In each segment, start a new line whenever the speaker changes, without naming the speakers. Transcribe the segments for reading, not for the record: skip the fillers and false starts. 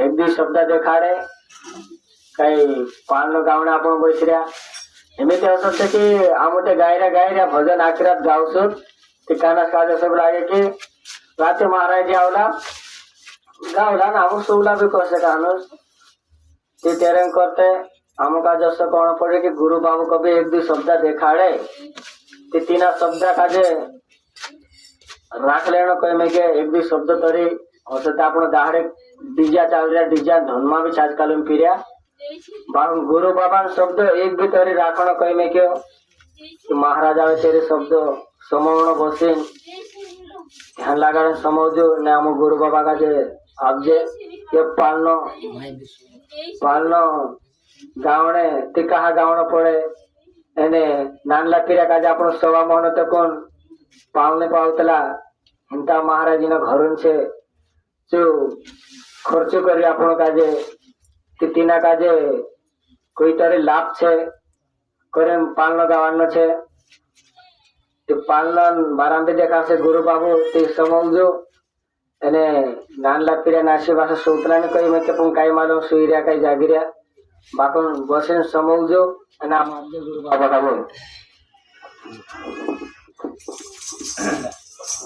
एक दी शब्द देखाडे काही पाळणं गावणं आपण बसऱ्या एमती असं होतं की आम्ही ते गायऱ्या भजन आखिरात गावसोत ते कानास काज असं लागे की राते महाराज आवला गावला ना अमुक सोवला भी कसे कानूस ते तेरंग करते अमुक आज असं कोण पडे की गुरु बाबू कभी एक दी शब्द देखाडे ते तीना शब्द काजे राख लेणं कई में के एक दी शब्द तरी असं ते आपण दाहडे डीजा चालऱ्या डीजा धनमा भी छाज कालून फिर्या गुरु बाबा शब्द एक भी तरी राखण कई में क्यों महाराज आवे तेरे शब्द समवण बसेन ध्यान लगाने समझो ने हम गुरु बाबा का जे आपजे ये पालनो गावणे ते कहा गावणं पडे एने नानला पिऱ्या काजे आपण सवा मोहन तो कोण पावने पावतला इंता महाराजी ना घरून छे जो खर्च करी आपण काजे कि तीना काजे कोई तरी लाभ छे करे पालनो गावनो छे ते पालन बारांबे देखाશે गुरु बाबू ते समजજો અને નાનલા પીર્યા નાસી ભાષા સૂત્રાને કઈ મેં કે પણ કાઈ માલુમ સુઈર્યા કાઈ જાગીર્યા બાપણ બસીને સમજજો અને આ માનજો ગુરુ બાબા કા બોલ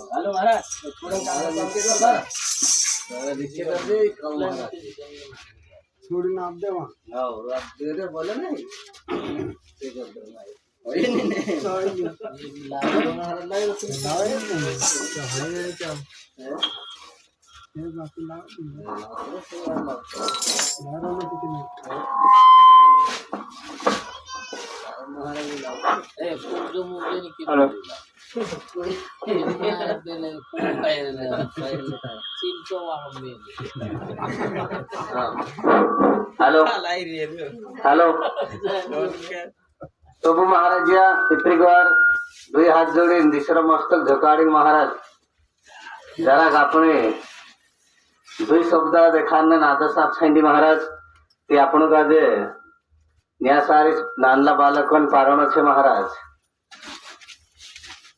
હાલો મહારાજ થોડું કામ નીચે કર બરા નીચે કર દે કામ મહારાજ છોડીને આપ દેવા હા આપ દે દે બોલે નહીં તે કર દે ભાઈ ओए नहीं लाओ महाराज लाओ ये बात ए जो मुझे नहीं की हेलो हेलो प्रभु महाराज पितृगौर दुई हाथ जोड़ी दिसर मस्तक झोकाड़ी महाराज जरा आपने दुई शब्द देखाने नादा साहब छाइंदी महाराज ते आपण का जे न्या सारी नानला बालकन पारण छे महाराज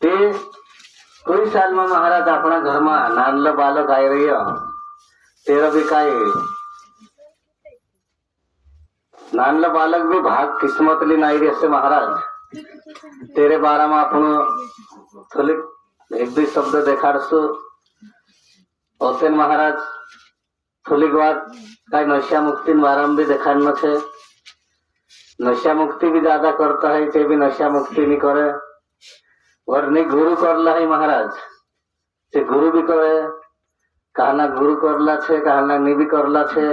ते कोई साल में महाराज अपना घर में नानला बालक आई रही है तेरा भी काय नानला बालक भी भाग किस्मत ली नाही रे से महाराज तेरे बारा में आपण थोड़ी एक भी शब्द देखाड़सु ओसेन महाराज थोड़ी बात काय नशा मुक्ति बारा में भी देखाड़ना छे नशा मुक्ति भी ज्यादा करता है ते भी नशा मुक्ति नहीं करे और नहीं गुरु करला है महाराज ते गुरु भी करे कहना गुरु करला छे कहना नहीं भी करला छे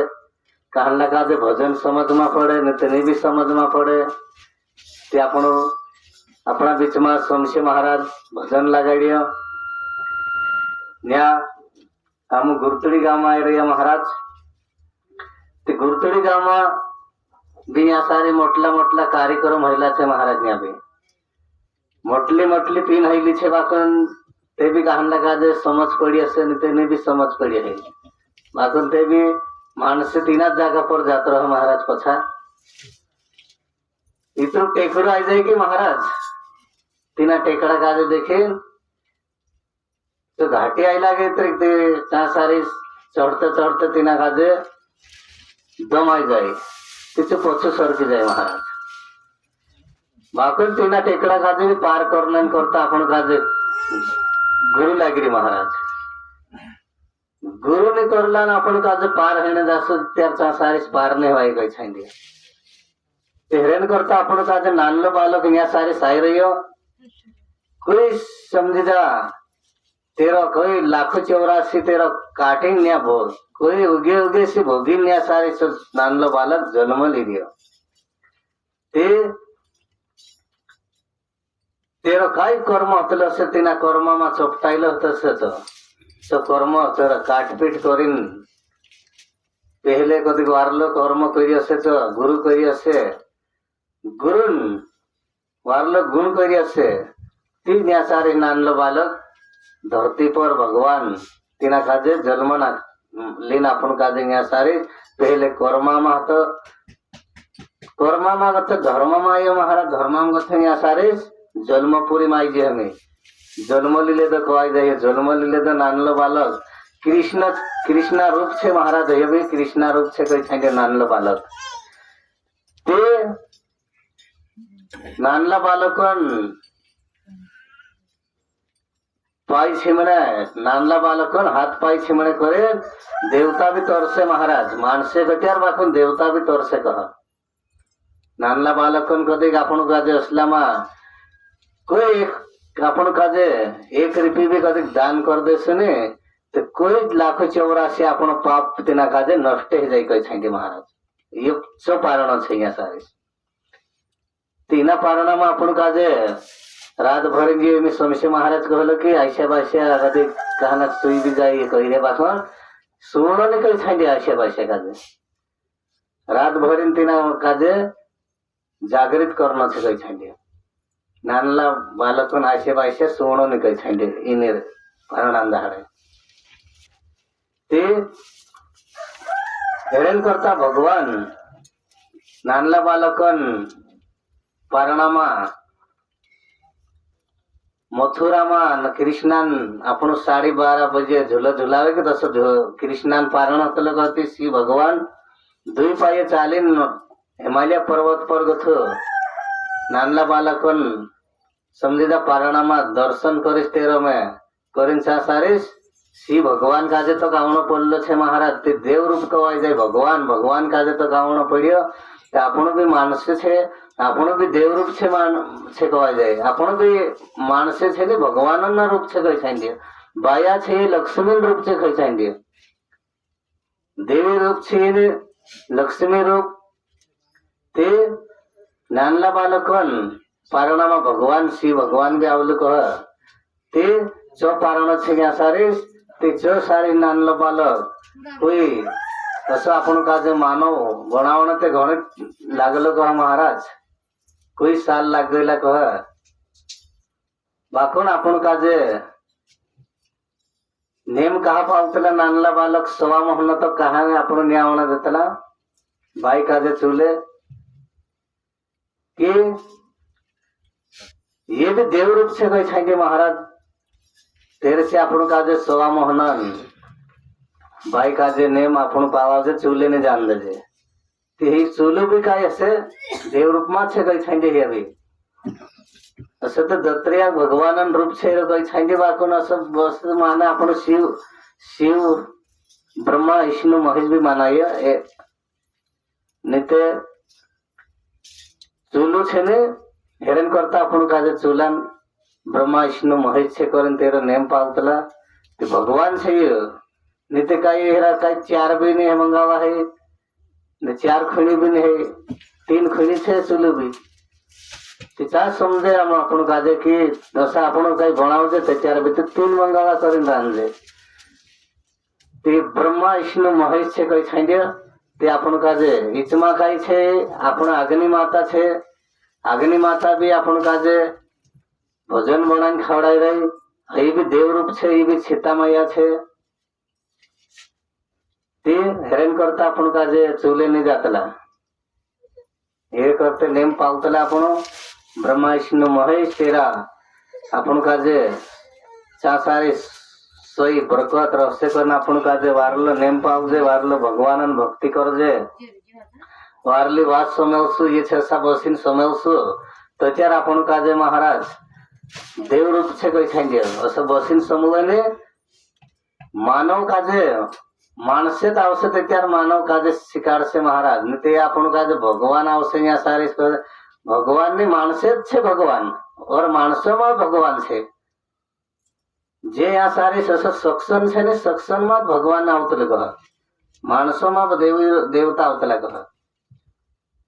कहना का जे भजन समझ में पड़े ने तेने भी समझ में पड़े ते आपण अपना बीच में समशे महाराज भजन लगाड़ियो न्या हम गुरतड़ी गांव में आए रही महाराज ते गुरतड़ी गांव में भी यहाँ सारी मोटला मोटला कार्यक्रम महिला छे महाराज यहाँ भी मोटली मोटली पीन हईली छे बाकन ते भी कहना का जे समझ पड़ी हसे ने तेने भी समझ पड़ी है बाकन ते भी मानसे तीना जागा पर जात रहो महाराज पछा इतरो टेकड़ो आई जाएगी महाराज तीना टेकड़ा काजे देखे तो घाटी आई लागे तो सारी चढ़ते चढ़ते तीना काजे दम आई जाए तिथे पछो सरकी जाए महाराज बाकन तीना टेकड़ा काजे भी पार करना करता अपन काजे गुरु लागिरी महाराज गुरु ने करला ना अपन काजे पार हेने जासो त्यार सारी पार ने वाई गई छाइंदी तेहरेन करता अपन काजे नानलो बालक यहाँ सारी साई रहियो कोई समझ जा तेरा कोई लाखों 84 तेरा काटिंग न्या बोल कोई उगे उगे से भोगी न्या सारी नानलो बालक जन्म ली दियो ते तेरा काय कर्म होतलो से तिना कर्म मा चोपटाइलो तसे तो कर्म तेरा काटपीट करीन पहले कदी वारलो कर्म करी असे तो गुरु करी असे गुरुन वारलो गुण करी असे ती न्या सारी नानलो बालक धरती पर भगवान तीना काजे जन्मना लीन आपण काजे न्या सारी पहले कर्मा मा तो कर्मा मा गत धर्म मा ये महाराज धर्म मा गत न्या सारी जन्मपुरी माई जे हमें जन्म लीले तो कहवाई जाए जन्म लीले तो नानलो बालक
कृष्ण कृष्णा रूप छे महाराज ये भी कृष्णा रूप छे कई छे नानलो बालक ते नानला बालकन पाई छिमणे नानला बालकन हाथ पाई छिमणे करे देवता भी तरसे महाराज मानसे गट्यार बाकन देवता भी तरसे कह नानला बालकन कदे आपण काजे असलामा कोई आपण काजे एक रुपये भी कदे दान कर दे सुने तो कोई लाखों 84 आपण पाप तिना काजे नष्ट हो जाए कई छे महाराज ये सब पारण छे या सारे तीना पारणा में आपण काजे रात भर गए में समस्या महाराज कहल कि आशा बाशा कदे कहना सुई भी जाए कही रे बाखन सुनो ने कई छे आशा बाशा काजे रात भर तीना काजे जागृत करना छे कई छे नानला बालकन आशे बाशे सुनो ने कई छे इने पारण अंधारे ते हेरण करता भगवान नानला बालकन पारणामा मथुरामा कृष्णान आपण 12:30 बजे झूला झुलावे के दस कृष्णान पारण हतल कहती श्री भगवान 2 पाये चालीन हिमालय पर्वत पर गथ नानला बालकन समझीदा पारणामा दर्शन करिस तेरो में करिन सारिस श्री भगवान काजे तो गावणो पडलो छे महाराज ते देव रूप कवाय जाय भगवान भगवान काजे तो गावणो पड्यो ते आपण भी मानस छे आपण भी देव रूप छे मान छे कवाय जाय आपण भी मानस छे ने भगवान ना रूप छे कई छांडे बाया छे लक्ष्मी रूप छे कई छांडे देवी रूप छे ने लक्ष्मी रूप ते नानला बालकन पारणामा भगवान श्री भगवान भी आवल कह ते जो पारण छे या सारे ते जो सारे नानलो बालक कोई असं आपण काजे मानव बनावण ते घणे लागलो कह महाराज कोई साल लाग गईला कह बाकून आपण काजे नेम कहा पावतला नानला बालक सवा मोहन तो कहा आपण न्यावण देतला बाई काजे चूले कि ये भी देव रूप से कई छाएंगे महाराज तेरे से आपण काजे सवा मोहनन बाई काजे नेम आपण पावाजे चूले ने जान दे ते ही चूलो भी काय असे देव रूप मा छे कई छाएंगे हे भी असं तो दत्तरिया भगवानन रूप छे कई छाएंगे बाकून असं बस माने आपण शिव शिव ब्रह्मा विष्णु महेश भी मानाय निते चूलो छे ने हेरन करता आपण काजे चूलान ब्रह्मा विष्णु महेश छे करन तेरो नेम पावतला ते भगवान छे निते काय हेरा काय 4 भी नहीं मंगावा है ने 4 खणी भी नहीं 3 खणी छे चूलो भी तिचा समजे हम आपण काजे की जसा आपण काय बनावजे त्याच्यार भी 3 मंगावा करिन रांजे ते ब्रह्मा विष्णु महेश छे कई छांडे ते आपण काजे इचमा काय छे आपण अग्नि माता छे अग्नि माता भी आपण काजे भजन बनान खवड़ाई रही ये भी देव रूप छे ये भी सीता मैया छे ते हेरन करता आपण काजे चूले नहीं जातला ये करते नेम पावतला आपण ब्रह्मा विष्णु महेश तेरा आपण काजे सारे सोई बरकत रहस्य करना आपण काजे वारलो नेम पावजे वारलो भगवानन भक्ति करजे वारली वाद समवसु ये छसा बसीन समवसु त्याच्यार आपण काजे महाराज देव रूप छे कई छांगे असं बसीन समूहने मानव काजे माणसे आवश्यक त्याच्यार मानव काजे शिकार से महाराज ने ते आपण काजे भगवान आवश्यक या सारे भगवान ने माणसे छे भगवान और माणसों में भगवान छे जे या सारे सक्षम छे ने सक्षम में भगवान आवतले कह माणसों में देवी देवता आवतला कह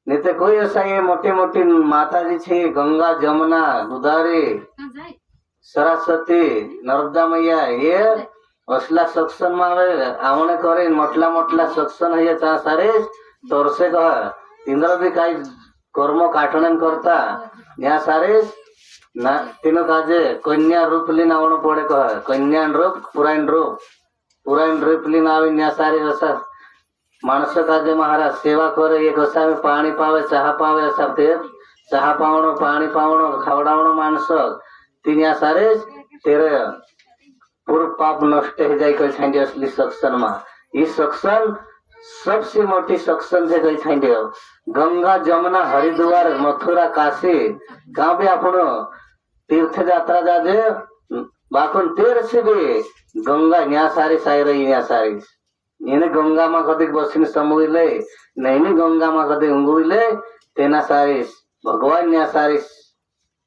नहीं तो कोई ऐसा ये मोटी मोटी माता जी छे गंगा जमुना गोदावरी सरस्वती नर्मदा मैया ये असला सक्षम में आवणे करे मोटला मोटला सक्षम है चा सारे तोरसे कह इंद्र भी काई कर्म काटणन करता या सारे ना तीनों काजे कन्या रूप लीन आवण पड़े कह कन्या रूप पुराण रूप लीन आवी या सारे ऐसा मानस काजे महाराज सेवा करे एक असा में पानी पावे चाह पावे असा ते चाह पावणो पानी पावणो खावडावणो मानस तीन या सारे तेरे पूर्व पाप नष्ट हो जाए कई छाइंडे असली सत्संग में। ये सत्संग सबसे मोटी सत्संग है कई छाइंडे। गंगा जमुना हरिद्वार मथुरा काशी कहाँ भी आपण तीर्थ यात्रा जाजे बाकुन तेर से भी गंगा न्या सारी साइर न्या सारी इन्हें गंगा में कदी बसिन समुले नहीं गंगा में कदी उंगुले तेना सारी भगवान न्या सारी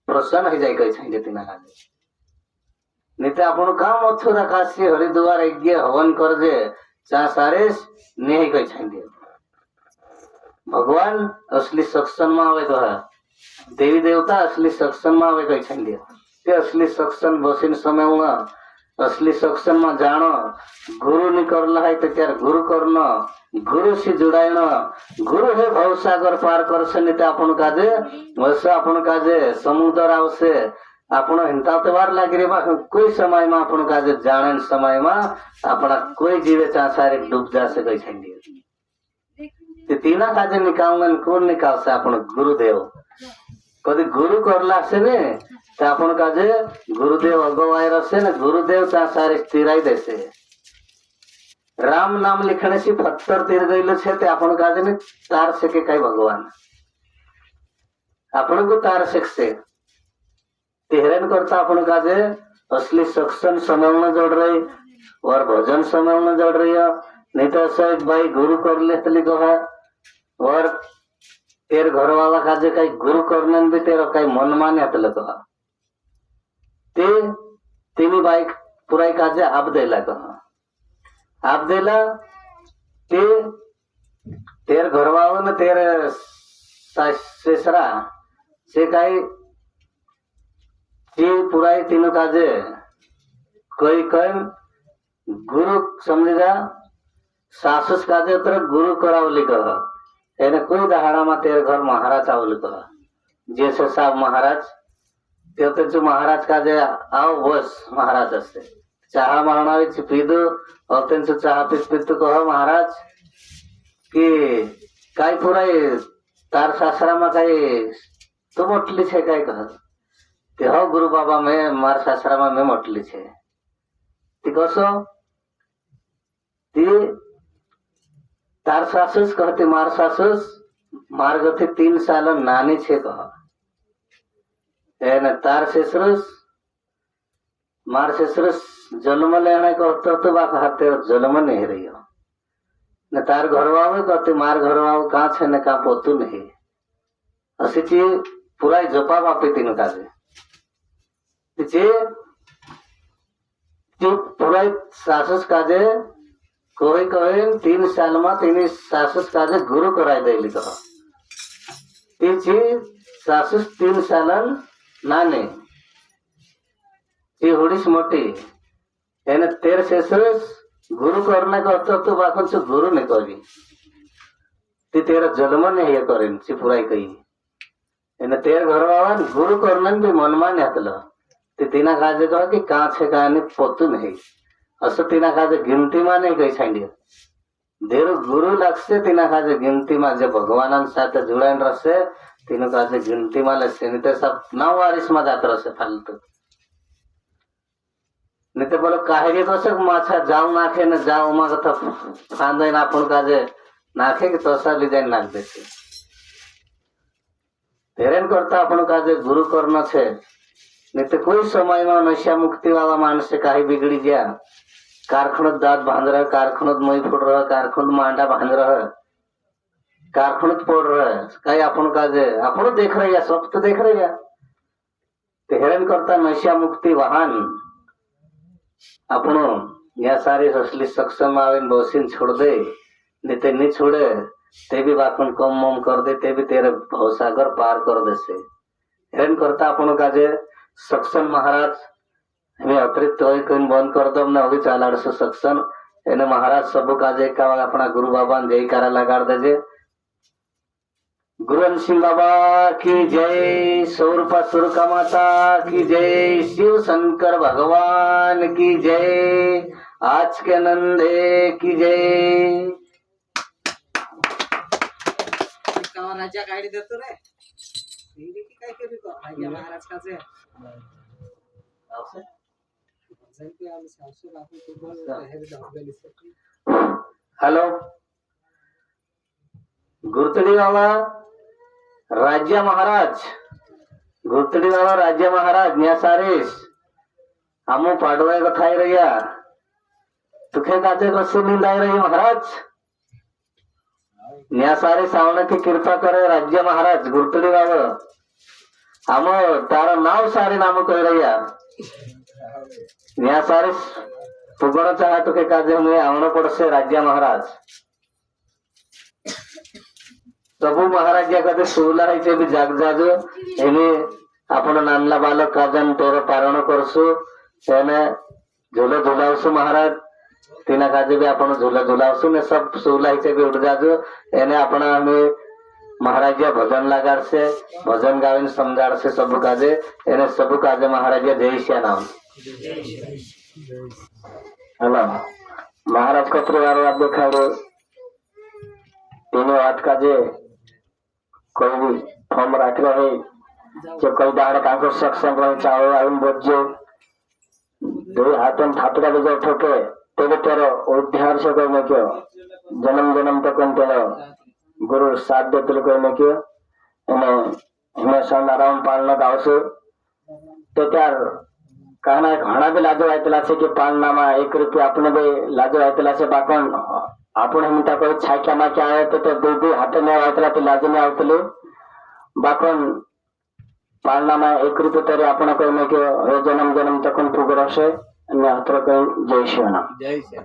प्रसन्न हो जाए कई छाइंडे तीना काजे नहीं आपण का मथुरा काशी हरिद्वार यज्ञ हवन कर जे चा सारे नहीं कई छाइंडे। भगवान असली सत्संग में आवे कहा देवी देवता असली सत्संग में आवे कई छाइंडे। ते असली सत्संग बसिन समय में असली सत्संग में जानो गुरु नहीं करला है तो त्यार गुरु करना गुरु से जुड़ाइना गुरु है भवसागर पार कर से नहीं अपन काजे वैसे अपन काजे समुद्र आवसे आपण हिंताते बार लागे रे बा कोई समय में अपन काजे जाने समय में अपना कोई जीवे चासारे डूब जा सके छंडी ते तीना काजे निकालन कौन निकाल से अपन गुरुदेव कदी गुरु करला से ने ते अपन काजे गुरुदेव अगवाय रसे ने गुरुदेव चासारे स्थिराई देसे राम नाम लिखने से पत्थर तीर गइल छे ते अपन काजे ने तार से के कई भगवान अपन को तार से हेरन करता अपन काजे असली सत्संग समय में जोड़ रही और भजन समय में जोड़ रही है। नहीं तो ऐसा भाई गुरु कर ले तली कहा और तेरे घर वाला काजे कई गुरु करने भी तेरा कई मन माने तले कहा ते तीनी भाई पूरा काजे आप देला कहा आप देला ते तेरे घर वालों ने तेरे ससरा से कई पुराई तीनों काजे कोई कम गुरु समझेगा सासुस काजे उतर गुरु करावली कहा यानी कोई दहाड़ा में तेरे घर महाराज आवली कहा जैसे साहब महाराज ते जो महाराज काजे आओ बस महाराज असते चाह मारणारी पीदू और तेन से चाह पीतू कहो महाराज कि काई पुराई तार सासरा में काई तो मोटली छे काई कहा हो गुरु बाबा में मार सासरा में मैं मोटली छे ती कसो ती तार सासुस कहते मार सासुस मार गथे 3 साल नानी छे कह एने तार ससुरस मार ससुरस जन्म लेने कहते तो बा कहते जन्म नहीं रही हो न तार घरवाओ कहते मार घरवाओ कहाँ छे न कहाँ पोतू नहीं असी चीज पूरा जपा बापी तीनों काजे जे जो पूरा सासुस काजे कोई कहे 3 साल में 3 सासुस काजे गुरु कराई दे लिखा सासुस 3 साल नाने ये हुड़ीस मोटी यानी तेरे ससुस गुरु करने का तो बाखन से गुरु नहीं करी ती तेरा जन्म नहीं ये करें सी पूरा कही यानी तेरे घर वाला गुरु करने भी मन मान आतला तीना काजे कहा कि कहाँ छे कहानी पोतू नहीं असो तीना काजे गिनती में नहीं कही छाइंडी देर गुरु लगसे तीना काजे गिनती में जब भगवान साथ जुड़ान रसे तीनों काजे गिनती में लसे नहीं तो सब 9 वारिस में जात रसे फालतू नहीं तो बोलो काहे कसे माछा जाऊ नाखे न जाऊ मा कथा फांदे ना अपन काजे नाखे कि तोसा डिजाइन नाख देते हेरेन करता अपन काजे गुरु करना छे नहीं तो कोई समय में नशा मुक्ति वाला मानस से काही बिगड़ी गया कारखानत दांत बांध रहा कारखानत मई फोड़ रहा कारखानत मांडा बांध रहा कारखानत फोड़ रहा कहीं अपन काजे अपन देख रही है सब तो देख रही है तो हेरन करता नशा मुक्ति वाहन अपनो यहाँ सारे असली सक्षम आवे बसिन छोड़ दे नहीं तो नहीं छोड़े ते भी बाकन कम मम कर दे ते भी तेरे भवसागर पार कर दे से हेरन करता अपन काजे सक्षम महाराज हमें अतिरिक्त होई कोई बंद कर दो ना होगी 400 सक्षम एने महाराज सब काजे का अपना गुरु बाबा जय कारा लगा दे गुरु सिंह बाबा की जय सौरपा सुरका माता की जय शिव शंकर भगवान की जय आज के नंदे की जय
राजा गाड़ी देतो रे काय करू तो राजा महाराज का से
हेलो गुरतड़ी वाला राज्य महाराज गुरतड़ी वाला राज्य महाराज न्यासारीस हमू पाडवे को थाई रहिया तुखे काजे रस्सी नींद आई रही महाराज न्यासारी सावने की कृपा करे राज्य महाराज गुरतड़ी वाला हम तारा नाव सारी नाम कह रहिया न्यासारी पुगण चाह तुके काजे मुझे आवण पड़से राज्य महाराज प्रभु महाराज कदे सुला है भी जाग जाजो एने आपण नानला बालक काजन तेरे पारण करसु एने झूला झुलावसु महाराज तीना काजे भी आपण झूला झुलावसु ने सब सुला है भी उठ जाजो एने आपण हमें महाराज भजन लगार से भजन गाविन समझार से सब काजे एने सब काजे महाराज जय श्री नाम
हेलो महाराज का परिवार आप देखा रो तीनों हाथ का जे कोई भी फॉर्म रख रहे जो कोई दाड़ का को सक्षम रहे चाहो आइन बज्जो दो हाथन थापड़ा बजा ठोके तेरे तेरो उद्धार से कोई न क्यों जन्म जन्म तक उन तेरो गुरु साथ दे तेरे कोई न क्यों इन्हें हमेशा नारायण पालना गावसु तो त्यार कहना घना भी लाजो आयतला से कि पालनामा 1 रुपया अपने भी लाजो आयतला से बाकन आपण हमता कोई छाक्या मा क्या आए तो दो हाथ में आयतला तो लाज में आवतले बाकन पालनामा 1 रुपया तरी आपण कोई न के हे जन्म जन्म तक पुगर से अन्य हत्र कोई जय श्री नाम
जय श्री